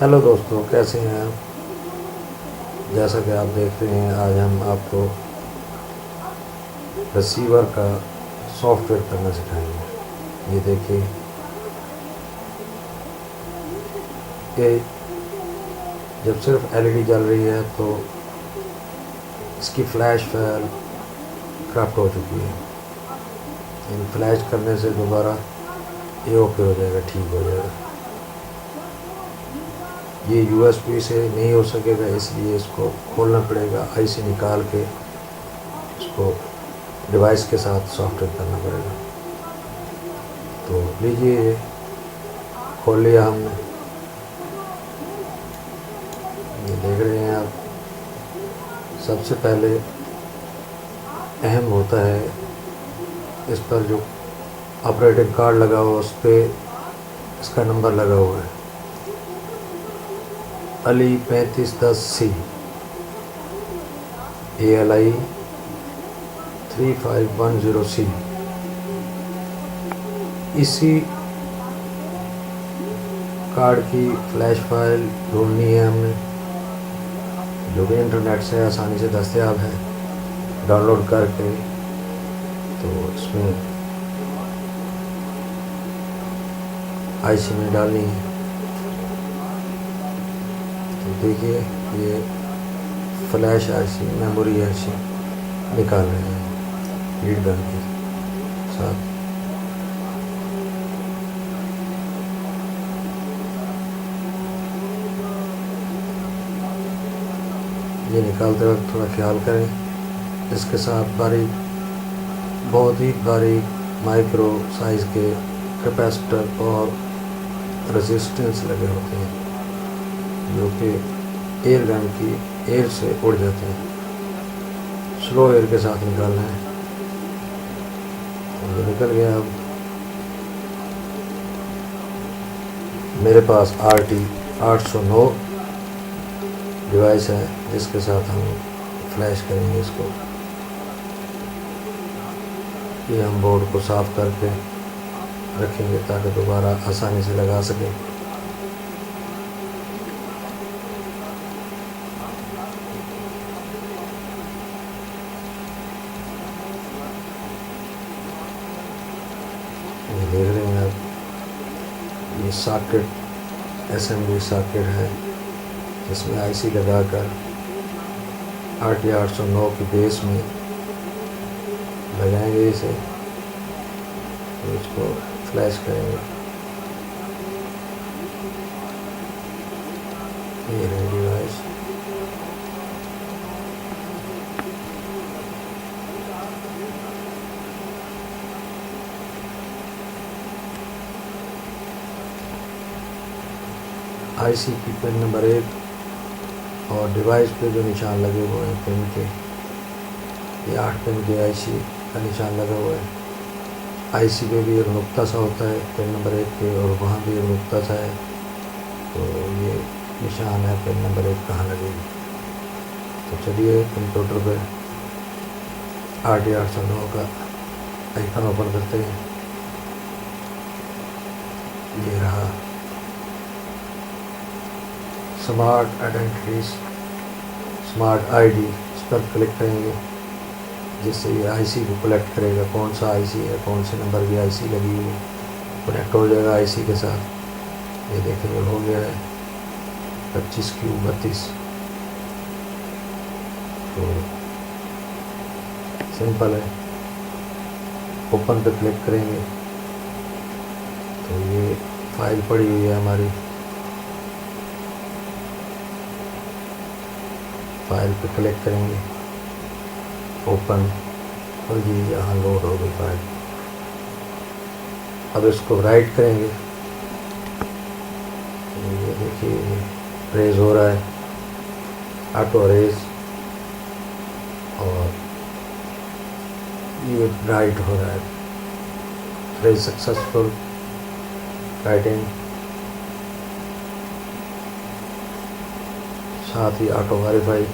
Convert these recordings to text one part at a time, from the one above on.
Hello दोस्तों, कैसे हैं आप। जैसा कि आप देख रहे हैं, आज हम आपको रिसीवर का सॉफ्टवेयर करना सिखाएंगे। ये देखिए, ये जब सिर्फ एलईडी जल रही है तो इसकी फ्लैश फाइल करप्ट हो चुकी है। इन फ्लैश करने से दोबारा ये ओके हो जाएगा, ठीक हो जाएगा। ये यूएसबी से नहीं हो सकेगा, इसलिए इसको खोलना पड़ेगा, आईसी निकाल के इसको डिवाइस के साथ सॉफ्टवेयर करना पड़ेगा। तो लीजिए, खोल लिया हमने। ये देख रहे हैं आप, सबसे पहले अहम होता है, इस पर जो ऑपरेटिंग कार्ड लगा हुआ उस पर इसका नंबर लगा हुआ है, अली 3510C, ALI 3510C। इसी कार्ड की फ्लैश फाइल ढूंढनी है हमने, जो भी इंटरनेट से आसानी से दस्तयाब है, डाउनलोड करके। तो इसमें आईसी में डालनी है। तो देखिए, ये फ्लैश आईसी, मेमोरी आईसी निकाल रहे हैं लीड गन के साथ। ये निकालते वक्त थोड़ा ख्याल करें, इसके साथ बारीक, बहुत ही बारीक माइक्रो साइज़ के कैपेसिटर और रेजिस्टेंस लगे होते हैं, जो कि एयर गन की एयर से उड़ जाते हैं। स्लो एयर के साथ निकालना है। और ये निकल गया। अब मेरे पास RT 809 डिवाइस है, जिसके साथ हम फ्लैश करेंगे इसको। ये हम बोर्ड को साफ करके रखेंगे ताकि दोबारा आसानी से लगा सकें। ये देख रहे हैं आप, ये सॉकेट असेंबली सॉकेट है, जिसमें आईसी लगाकर RT 809 की बेस में लगाएंगे इसे, तो इसको फ्लैश करेंगे। ये रही डिवाइस। आईसी की पिन नंबर 1 और डिवाइस पे जो निशान लगे हुए हैं पिन के, ये 8 पिन के आईसी का निशान लगा हुआ है। आईसी पे भी एक नुक्ता सा होता है पिन नंबर 1 पे, और वहाँ भी एक नुक्ता सा है। तो ये निशान है पिन नंबर 1 कहाँ लगेगी। तो चलिए, कंप्यूटर पे RT 809 का आइकन ओपन करते हैं। ये रहा स्मार्ट आइडेंटिटीज, स्मार्ट आईडी, इस पर क्लिक करेंगे, जिससे ये आईसी को कलेक्ट करेगा, कौन सा आईसी है, कौन से नंबर की आईसी लगी हुई है, कनेक्ट हो जाएगा आईसी के साथ। ये देखेंगे हो गया है 25Q32। तो सिंपल है, ओपन पे क्लिक करेंगे तो ये फाइल पड़ी हुई है हमारी, फाइल पे क्लिक करेंगे, ओपन, और ये यहाँ लोड हो गई फाइल। अब इसको राइट करेंगे, तो ये देखिए रेज हो रहा है, ऑटो रेज, और ये राइट हो रहा है, रेज सक्सेसफुल, राइटिंग, साथ ही ऑटो वेरीफाई,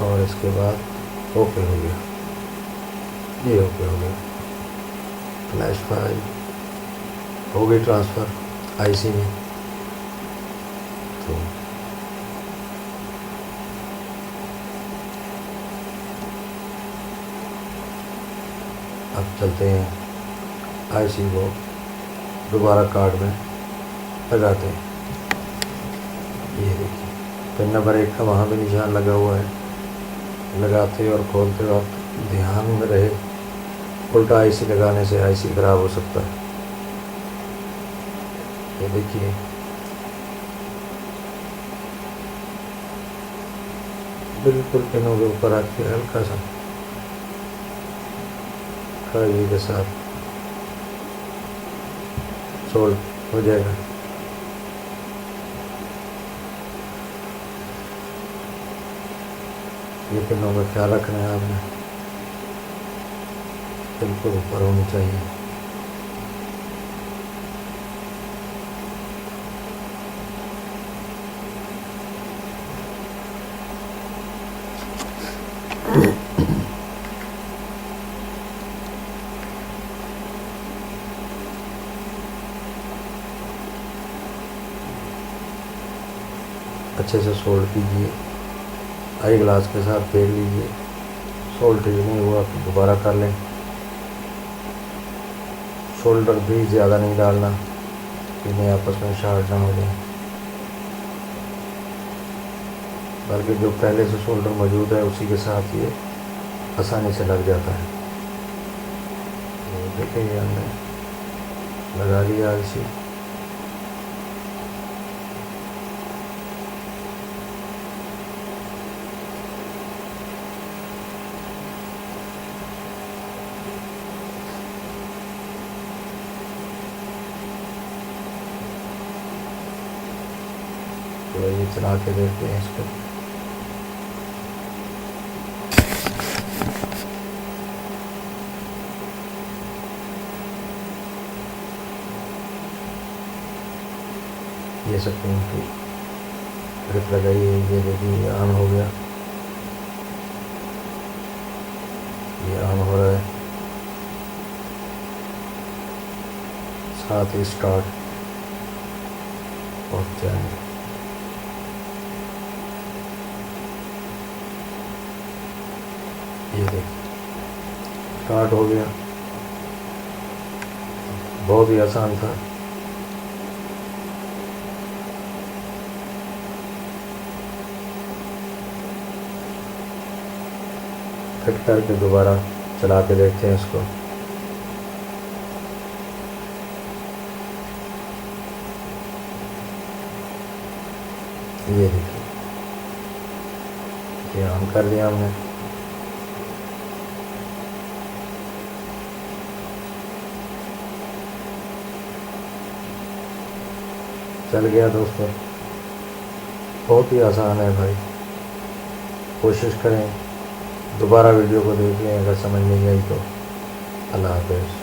और इसके बाद ओके हो गया। ये ओके हो गया, फ्लैश फाइल हो गई ट्रांसफ़र आईसी में। तो अब चलते हैं आईसी को दोबारा कार्ड में लगाते हैं। ये देखिए पिन नंबर 1 का वहाँ भी निशान लगा हुआ है। लगाते और खोलते वक्त ध्यान में रहे, उल्टा आईसी लगाने से आईसी खराब हो सकता है। ये देखिए बिल्कुल पिनों के ऊपर रख के हल्का सा कागजी के साथ सोल्ड हो जाएगा। ये पिनों का ख्याल रखना है आपने, बिल्कुल ऊपर होनी चाहिए। अच्छे से सोल्ड कीजिए, आई ग्लास के साथ देख लीजिए। सोल्ड ठीक नहीं हुआ तो दोबारा कर लें। शोल्डर भी ज़्यादा नहीं डालना कि इन्हें आपस में शार्ट ना हो जाए, बल्कि जो पहले से शोल्डर मौजूद है उसी के साथ ये आसानी से लग जाता है। तो देखिए हमने लगा लिया इसी। तो ये चला के देखते हैं इसको। ये सब पिन की ग्रिप लगाई है। ये देखिए ऑन हो गया, ये ऑन हो रहा है, साथ ही स्टार्ट और चैनल। ये देखिए स्टार्ट हो गया, बहुत ही आसान था। फिट करके दोबारा चला के देखते हैं इसको। ये देखिए ये ऑन कर दिया हमने। चल गया दोस्तों, बहुत ही आसान है भाई। कोशिश करें, दोबारा वीडियो को देख लें, अगर समझ नहीं आई तो। अल्लाह हाफ़िज़।